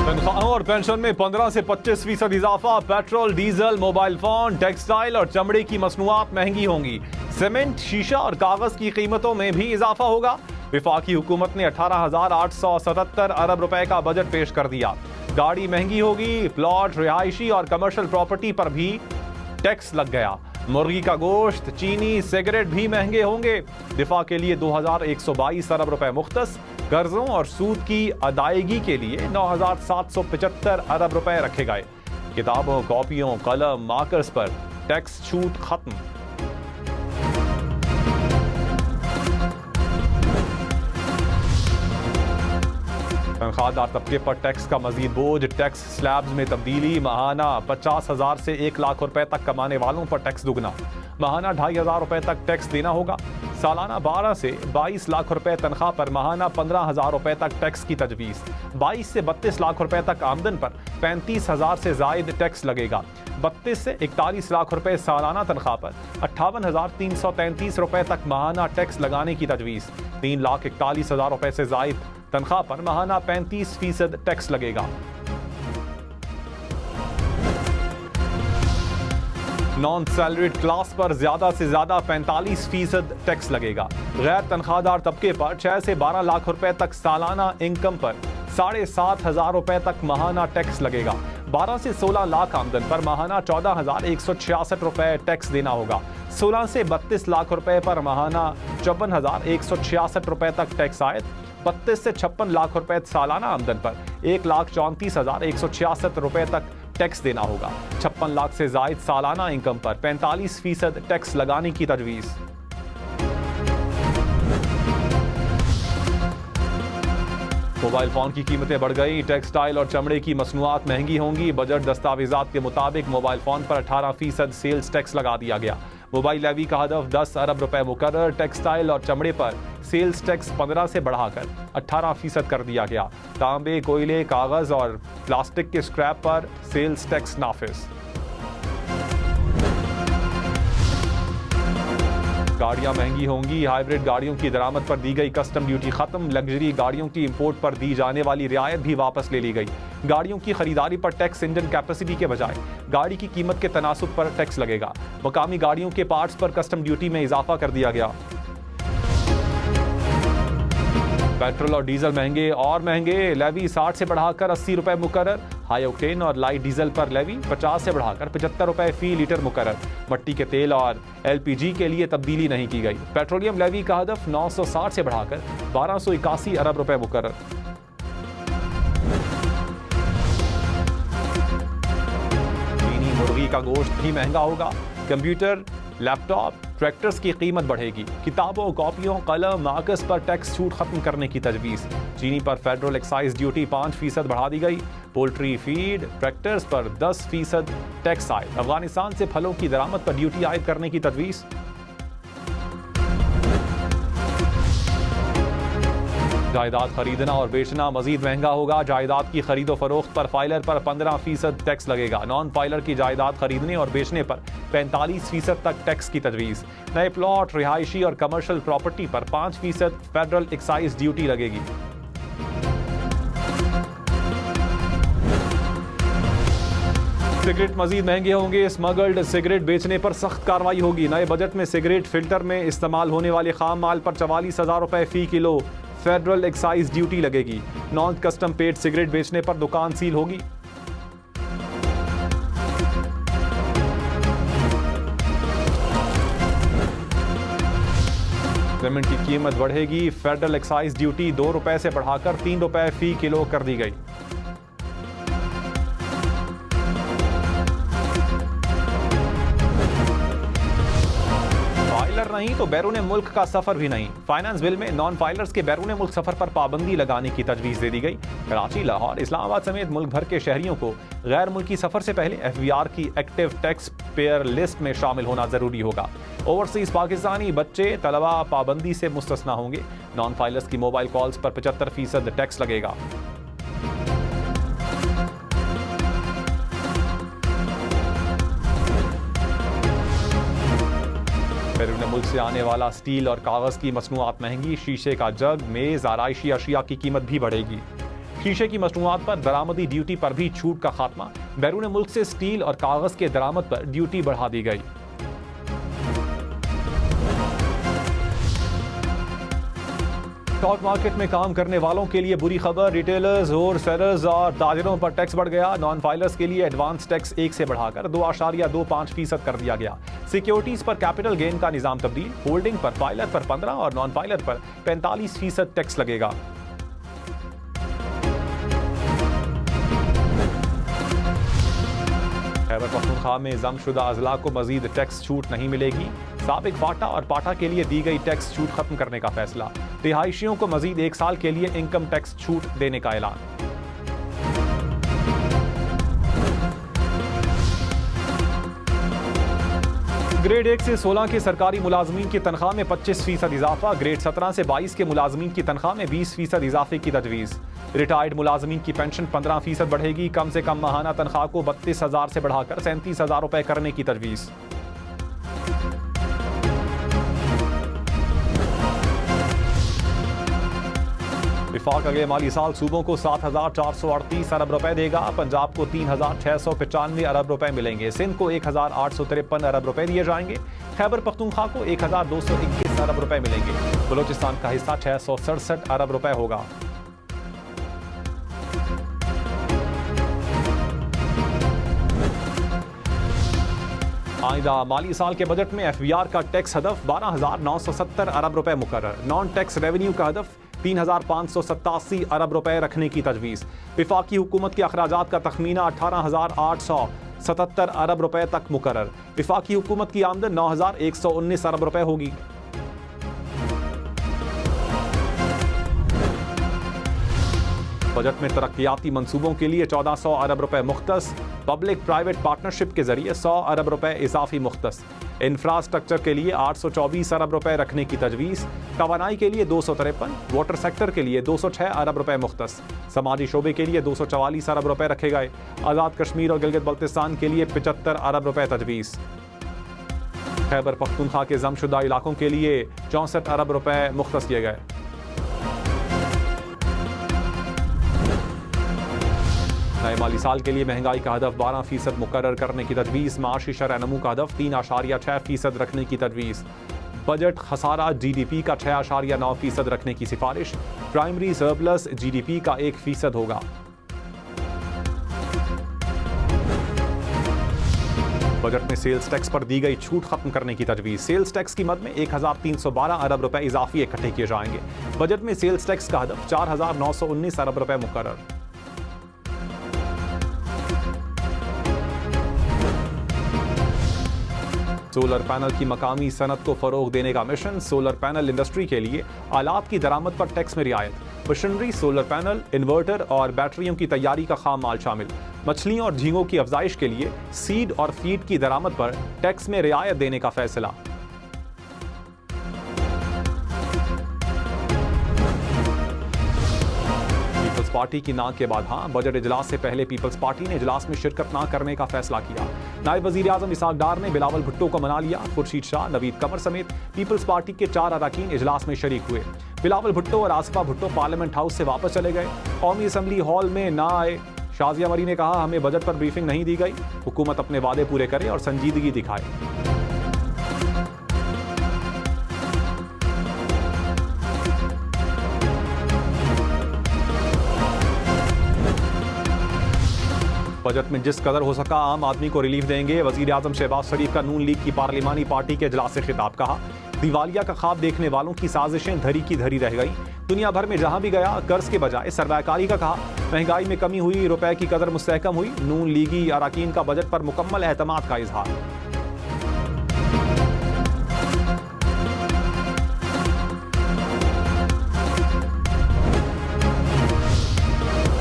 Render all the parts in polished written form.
तनख्वाहों और पेंशन में 15 से 25% इजाफा। Petrol, diesel, mobile phone, textile और चमड़े की मसनूआत महंगी होंगी। सीमेंट, शीशा और कागज की कीमतों में भी इजाफा होगा। वफाकी हुकूमत ने 18,877 अरब रुपए का बजट पेश कर दिया। गाड़ी महंगी होगी। प्लॉट, रिहायशी और कमर्शियल प्रॉपर्टी पर भी टैक्स लग गया। मुर्गी का गोश्त, चीनी, सिगरेट भी महंगे होंगे। दिफा के लिए 2,122 अरब रुपए मुख्तस। कर्जों और सूद की अदायगी के लिए 9,775 अरब रुपए रखे गए। किताबों, कॉपियों, कलम, मार्कर्स पर टैक्स छूट खत्म। तनख्वाहदार तबके पर टैक्स का मजीद बोझ। टैक्स स्लैब्स में तब्दीली। माहाना 50,000 से 1 लाख रुपए तक कमाने वालों पर टैक्स दुगना। माहाना 2,500 रुपए तक टैक्स देना होगा। सालाना 12 से 22 लाख रुपए तनख्वाह पर माहाना 15,000 रुपए तक टैक्स की तजवीज़। 22 से 32 लाख रुपए तक आमदन पर 35,000 से जायद टैक्स लगेगा। 32 से 41 लाख रुपए सालाना तनख्वाह पर 58,333 रुपए तक माहाना टैक्स लगाने की तजवीज़। 3,41,000 रुपए से जायद तनख्वाह पर माहाना 35% टैक्स लगेगा। नॉन सैलरीड क्लास पर ज्यादा से ज्यादा 45% टैक्स लगेगा। गैर तनख्वाहदार तबके पर 6 से 12 लाख रुपए तक सालाना इनकम पर 7,500 रुपए तक माहाना टैक्स लगेगा। 12 से 16 लाख आमदन पर माहाना 14,166 रुपए टैक्स देना होगा। 16 से 32 लाख रुपए पर माहाना 54,166 रुपए तक टैक्स आयद। 32 से 56 लाख रुपए सालाना आमदन पर 1,34,166 रुपए तक टैक्स देना होगा। 56 लाख से जायद सालाना इनकम पर 45% टैक्स लगाने की तजवीज़। मोबाइल फोन की कीमतें बढ़ गई। टेक्सटाइल और चमड़े की मसनूआत महंगी होंगी। बजट दस्तावेजात के मुताबिक मोबाइल फोन पर 18% सेल्स टैक्स लगा दिया गया। मोबाइल लेवी का हदफ 10 अरब रुपए मुकर्रर। टेक्सटाइल और चमड़े पर सेल्स टैक्स 15 से बढ़ाकर 18% कर दिया गया। तांबे, कोयले, कागज और प्लास्टिक के स्क्रैप पर सेल्स टैक्स नाफिज। गाड़ियां महंगी होंगी। हाइब्रिड गाड़ियों की दरामद पर दी गई कस्टम ड्यूटी खत्म। लग्जरी गाड़ियों की इंपोर्ट पर दी जाने वाली रियायत भी वापस ले ली गई। गाड़ियों की खरीदारी पर टैक्स इंजन कैपेसिटी के बजाय गाड़ी की कीमत के तनासुब पर टैक्स लगेगा। मकामी गाड़ियों के पार्ट्स पर कस्टम ड्यूटी में इजाफा कर दिया गया। पेट्रोल और डीजल महंगे और महंगे। लेवी 60 से बढ़ाकर 80 रुपए मुकर्रर। हाई ऑक्टेन और लाइट डीजल पर लेवी 50 से बढ़ाकर 75 रुपए फी लीटर मुकर्रर। मट्टी के तेल और LPG के लिए तब्दीली नहीं की गई। पेट्रोलियम लेवी का हदफ 960 से बढ़ाकर 1281 अरब रुपए मुकर्रर। चीनी मुर्गी का गोश्त भी महंगा होगा। कंप्यूटर, लैपटॉप, ट्रैक्टर्स की कीमत बढ़ेगी। किताबों, कॉपियों, कलम, मार्कर्स पर टैक्स छूट खत्म करने की तजवीज़। चीनी पर फेडरल एक्साइज ड्यूटी 5% बढ़ा दी गई। पोल्ट्री, फीड, ट्रैक्टर्स पर 10% टैक्स आयद। अफगानिस्तान से फलों की दरामद पर ड्यूटी आयद करने की तजवीज़। जायदाद खरीदना और बेचना मजीद महंगा होगा। जायदाद की खरीदो फरोख्त पर फाइलर पर 15% टैक्स लगेगा। नॉन फाइलर की जायदाद खरीदने और बेचने पर 45% तक टैक्स की तजवीज़। नए प्लॉट, रिहायशी और कमर्शियल प्रॉपर्टी पर 5% फेडरल एक्साइज ड्यूटी लगेगी। सिगरेट मजीद महंगे होंगे। स्मगल्ड सिगरेट बेचने पर सख्त कार्रवाई होगी। नए बजट में सिगरेट फिल्टर में इस्तेमाल होने वाले खाम माल पर 44,000 रुपए फी किलो फेडरल एक्साइज ड्यूटी लगेगी। नॉन कस्टम पेड सिगरेट बेचने पर दुकान सील होगी। सीमेंट की कीमत बढ़ेगी। फेडरल एक्साइज ड्यूटी 2 रुपए से बढ़ाकर 3 रुपए फी किलो कर दी गई। फाइलर नहीं तो बैरून मुल्क का सफर भी नहीं। फाइनेंस बिल में नॉन फाइलर्स के बैरून मुल्क सफर पर पाबंदी लगाने की तजवीज़ दे दी गई। कराची, लाहौर, इस्लामाबाद समेत मुल्क भर के शहरियों को गैर मुल्की सफर से पहले FBR की एक्टिव टैक्स पेयर लिस्ट में शामिल होना जरूरी होगा। ओवरसीज पाकिस्तानी बच्चे, तलबा पाबंदी से मुस्तस्ना होंगे। नॉन फाइलर्स की मोबाइल कॉल्स पर 75% टैक्स लगेगा। बैरून मुल्क से आने वाला स्टील और कागज की मसनूआत महंगी। शीशे का जग, मेज, आराइशी अशिया की कीमत भी बढ़ेगी। शीशे की मसनूआत पर दरामदी ड्यूटी पर भी छूट का खात्मा। बैरून मुल्क से स्टील और कागज के दरामद पर ड्यूटी बढ़ा दी गई। स्टॉक मार्केट में काम करने वालों के लिए बुरी खबर। रिटेलर्स, होल सेलर्स और ताजिरों पर टैक्स बढ़ गया। नॉन फाइलर्स के लिए एडवांस टैक्स 1 से बढ़ाकर 2.25% कर दिया गया। सिक्योरिटीज पर कैपिटल गेन का निजाम तब्दील। होल्डिंग पर फाइलर पर 15 और नॉन फाइलर पर 45% टैक्स लगेगा। खैबर पख्तूनख्वा में जमशुदा अजला को मजीद टैक्स छूट नहीं मिलेगी। साबिक फाटा और पाटा के लिए दी गई टैक्स छूट खत्म करने का फैसला। रिहायशियों को मजीद 1 साल के लिए इनकम टैक्स छूट देने का ऐलान। ग्रेड 1 से 16 के सरकारी मुलाजमीन की तनख्वाह में 25% इजाफा। ग्रेड 17 से 22 के मुलाजमीन की तनख्वाह में 20% इजाफे की तजवीज़। रिटायर्ड मुलाजमीन की पेंशन 15% बढ़ेगी। कम से कम माहाना तनख्वाह को 32,000 से बढ़ाकर 37,000 रुपए करने की तजवीज़। विफाक अगले माली साल सूबों को 7,438 अरब रुपए देगा। पंजाब को 3,695 अरब रुपए मिलेंगे। सिंध को 1,853 अरब रुपए दिए जाएंगे। खैबर पख्तूनख्वा को 1,221 अरब रुपए मिलेंगे। बलोचिस्तान का हिस्सा 667 अरब रुपए होगा। आइंदा माली साल के बजट में FBR का टैक्स हदफ 12,970 अरब रुपए मुकर्रर। नॉन टैक्स रेवेन्यू का हदफ 3,587 अरब रुपए रखने की तजवीज़। विफाकी हुकूमत के अखराजात का तखमीना 18,877 अरब रुपए तक मुकर्रर। विफाकी हुकूमत की आमदन 9,119 अरब रुपए होगी। बजट में तरक्याती मंसूबों के लिए 1,400 अरब रुपए मुख्तस। पब्लिक प्राइवेट पार्टनरशिप के जरिए 100 अरब रुपए इजाफी मुख्तस। इंफ्रास्ट्रक्चर के लिए 824 अरब रुपए रखने की तजवीज़। तवानाई के लिए 253, वाटर सेक्टर के लिए 206 अरब रुपए मुख्तस। समाजी शोबे के लिए 244 अरब रुपए रखे गए। आज़ाद कश्मीर और गिलगित बल्तिस्तान के लिए 75 अरब रुपए तजवीज़। खैबर पख्तूनख्वा के जमशुदा इलाकों के लिए 64 अरब रुपए मुख्तस किए गए। नए माली साल के लिए महंगाई का हदफ 12% मुकर्रर करने की तजवीज़। माशी शरह नमू का हदफ 3.6% रखने की तजवीज़। बजट खसारा GDP का 6.9% रखने की सिफारिश। प्राइमरी सरप्लस GDP का 1% होगा। बजट में सेल्स टैक्स पर दी गई छूट खत्म करने की तजवीज़। सेल्स टैक्स की मद में 1,312 अरब रुपए इजाफी इकट्ठे किए जाएंगे। बजट में सेल्स टैक्स का हदफ 4,919 अरब रुपए मुकर्रर। सोलर पैनल की मकामी सनत को फरोग देने का मिशन। सोलर पैनल इंडस्ट्री के लिए आलात की दरामद पर टैक्स में रियायत। मशीनरी, सोलर पैनल, इन्वर्टर और बैटरियों की तैयारी का खाम माल शामिल। मछलियों और झींगों की अफजाइश के लिए सीड और फीड की दरामद पर टैक्स में रियायत देने का फैसला। पीपल्स पार्टी की नाक के बाद हां। बजट इजलास से पहले पीपल्स पार्टी ने इजलास में शिरकत न करने का फैसला किया। नायब वजीर आजम इसहाक डार ने बिलावल भुट्टो को मना लिया। खुर्शीद शाह, नवीद कमर समेत पीपल्स पार्टी के 4 अरकान इजलास में शरीक हुए। बिलावल भुट्टो और आसिफा भुट्टो पार्लियामेंट हाउस से वापस चले गए। कौमी असम्बली हॉल में ना आए। शाजिया मरी ने कहा, हमें बजट पर ब्रीफिंग नहीं दी गई। हुकूमत अपने वादे पूरे करे और संजीदगी दिखाए। बजट में जिस कदर हो सका आम आदमी को रिलीफ देंगे। वजीर आजम शहबाज शरीफ का नून लीग की पार्लिमानी पार्टी के इजलास से खिताब। कहा, दिवालिया का ख्वाब देखने वालों की साजिशें धरी की धरी रह गई। दुनिया भर में जहां भी गया कर्ज के बजाय सरमायाकारी का कहा। महंगाई में कमी हुई, रुपए की कदर मुस्तहकम हुई। नून लीगी अरकान का बजट पर मुकम्मल एतमाद का इजहार।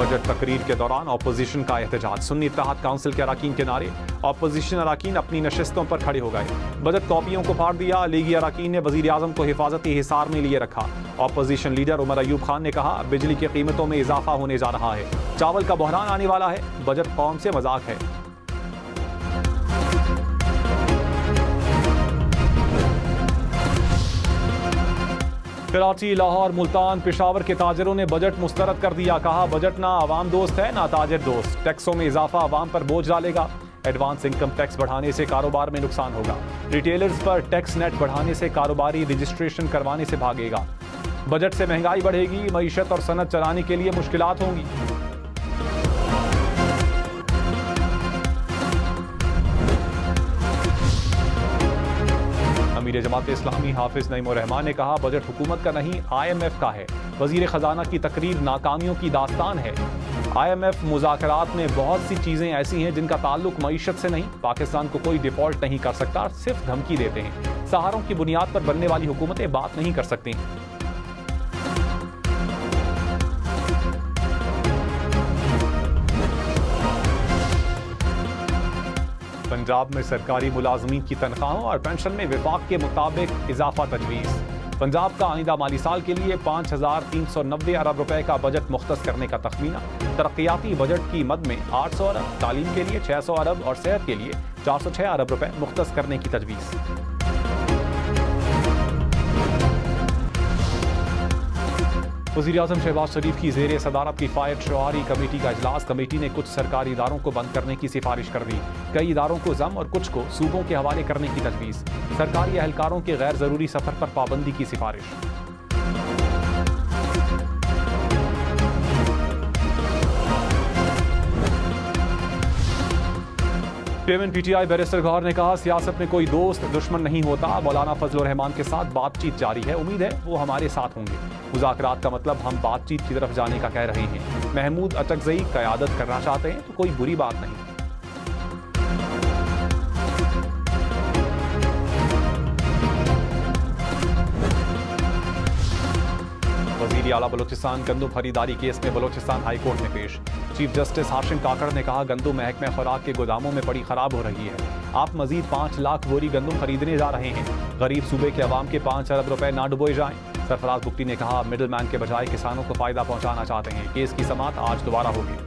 बजट तकरीर के दौरान अपोजिशन का एहतजाज। सुन्नी इत्तेहाद काउंसिल के अरकान के नारे। अपोजिशन अरकान अपनी नशिस्तों पर खड़े हो गए। बजट कॉपियों को फाड़ दिया। लीगी अरकान ने वजीर आजम को हिफाजती हिसार में लिए रखा। अपोजिशन लीडर उमर अयूब खान ने कहा, बिजली की कीमतों में इजाफा होने जा रहा है। चावल का बहरान आने वाला है। बजट कौम से मजाक है। कराची, लाहौर, मुल्तान, पेशावर के ताजरों ने बजट मुस्तरद कर दिया। कहा बजट ना आवाम दोस्त है ना ताजिर दोस्त। टैक्सों में इजाफा आवाम पर बोझ डालेगा। एडवांस इनकम टैक्स बढ़ाने से कारोबार में नुकसान होगा। रिटेलर्स पर टैक्स नेट बढ़ाने से कारोबारी रजिस्ट्रेशन करवाने से भागेगा। बजट से महंगाई बढ़ेगी, मईशत और सनत चलाने के लिए मुश्किलात होंगी। अमीर जमात इस्लामी हाफिज नईम रहमान ने कहा बजट हुकूमत का नहीं IMF का है। वजीर खजाना की तकरीर नाकामियों की दास्तान है। IMF मुज़ाकरात में बहुत सी चीजें ऐसी हैं जिनका ताल्लुक मईशत से नहीं। पाकिस्तान को कोई डिफॉल्ट नहीं कर सकता, सिर्फ धमकी देते हैं। सहारों की बुनियाद पर बनने वाली हुकूमतें बात नहीं कर सकती। पंजाब में सरकारी मुलाजमीन की तनख्वाहों और पेंशन में विफाक के मुताबिक इजाफा तजवीज़। पंजाब का आइंदा माली साल के लिए 5390 अरब रुपए का बजट मुख्तस करने का तखमीना। तरक्याती बजट की मद में 800 अरब, तालीम के लिए 600 अरब और सेहत के लिए 406 अरब रुपए मुख्तस करने की तजवीज़। वज़ीर-ए-आज़म शहबाज शरीफ की ज़ेर सदारत की फायर शोआरी कमेटी का इजलास। कमेटी ने कुछ सरकारी इदारों को बंद करने की सिफारिश कर दी। कई इदारों को जम और कुछ को सूबों के हवाले करने की तजवीज़। सरकारी एहलकारों के गैर ज़रूरी सफ़र पर पाबंदी की सिफारिश। चेयरमैन PTI बैरिस्टर गौहर ने कहा सियासत में कोई दोस्त दुश्मन नहीं होता। मौलाना फजल रहमान के साथ बातचीत जारी है, उम्मीद है वो हमारे साथ होंगे। मुज़ाकरात का मतलब हम बातचीत की तरफ जाने का कह रहे हैं। महमूद अचकज़ई क़यादत करना चाहते हैं तो कोई बुरी बात नहीं। वज़ीर आला बलोचिस्तान गंदम खरीदारी केस में बलोचिस्तान हाई कोर्ट में पेश। चीफ जस्टिस हाशिम काकड़ ने कहा गंदम महकमे खुराक के गोदामों में पड़ी खराब हो रही है। आप मजीद 5 लाख बोरी गंदम खरीदने जा रहे हैं। गरीब सूबे के अवाम के 5 अरब रुपए ना डुबोए जाएं। सरफराज बुगटी ने कहा मिडल मैन के बजाय किसानों को फायदा पहुंचाना चाहते हैं। केस की समाअत आज दोबारा होगी।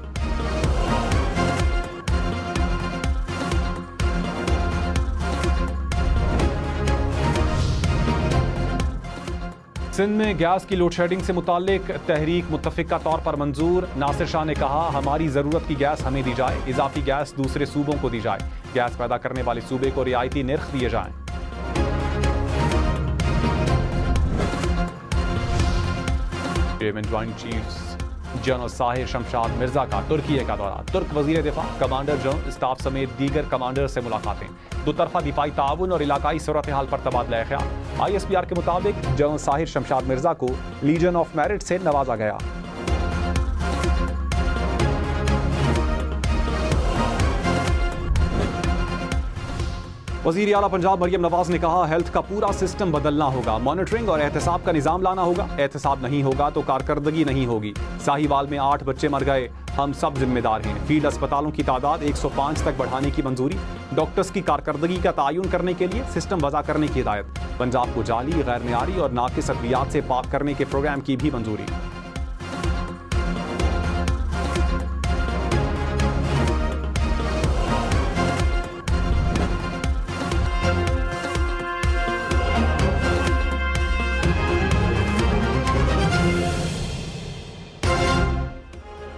सिंध में गैस की लोड शेडिंग से मुताल्लिक तहरीक मुत्तफिका तौर पर मंजूर। नासिर शाह ने कहा हमारी ज़रूरत की गैस हमें दी जाए, इजाफी गैस दूसरे सूबों को दी जाए। गैस पैदा करने वाले सूबे को रियायती निर्ख दिए जाएं। Chairman joint chiefs general Sahir Shamshad Mirza का तुर्की का दौरा। तुर्क वजीर दिफा, कमांडर जनरल स्टाफ समेत दीगर कमांडर से मुलाकातें। दोतरफा दिफाई ताउन और इलाकाई सूरत हाल पर तबादला ख्याल। ISPR के मुताबिक जनरल साहिर शमशाद मिर्जा को लीजन ऑफ मेरिट से नवाजा गया। वज़ीर आला पंजाब मरियम नवाज ने कहा हेल्थ का पूरा सिस्टम बदलना होगा। मॉनिटरिंग और एहतसाब का निज़ाम लाना होगा। एहतसाब नहीं होगा तो कारकर्दगी नहीं होगी। साहिवाल में 8 बच्चे मर गए, हम सब जिम्मेदार हैं। फील्ड अस्पतालों की तादाद 105 तक बढ़ाने की मंजूरी। डॉक्टर्स की कारकर्दगी का तयन करने के लिए सिस्टम वज़ा करने की हिदायत। पंजाब को जाली, गैर मियारी और नाकिस अद्वियात से पाक करने के प्रोग्राम की भी मंजूरी।